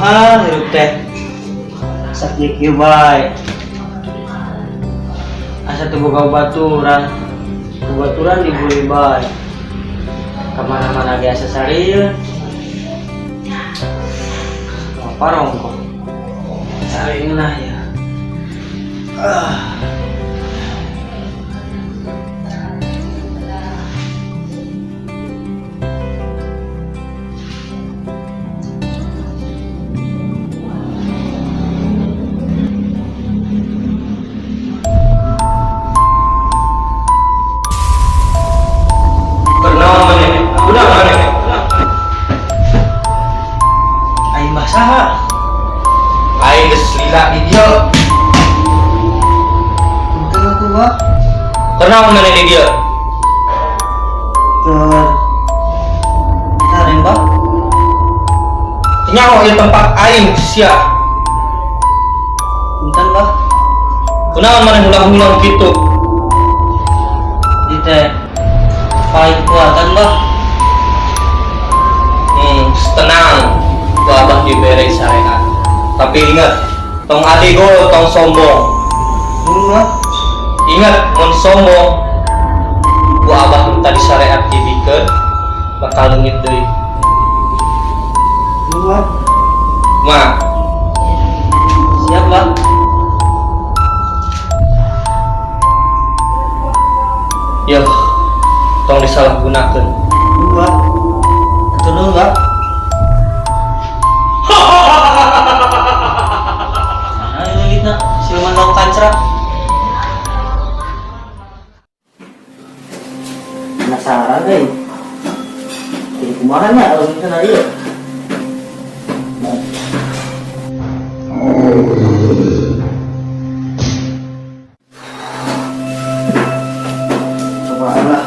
Kumaha hirup teh sakit kieu bae. Asa teu boga baturan dibuli bae. Kamana-mana ge asa sarieun. Apa rongkong? Sarieun nah ya. Udah mana? Aing mah saha? Aing geus lila di dieu. Henteu atuh, Mbah. Tenang mana di dieu? Taren, Mbah. Nyaho ieu tempat aing sia. Punten, Mbah. Kunaon mana ulang-ulang kitu? Di teh paling kuatan, Mbah. Tenang, ku abah diberi syariat. Tapi ingat, tong adigo tong sombong. Mbah. Ingat, mun sombong, ku abah minta di syariat dibikeun bakal leungit deui. Mbah. Mah, Siap, Mbah. yeuh, tong disalahgunakeun. Mbah. Atuh nuhun, Mbah. Nah, ini kita siluman tahu kancra. Penasaran deh. Jadi kumaha nya kalau misalnya ieu? Coba lah.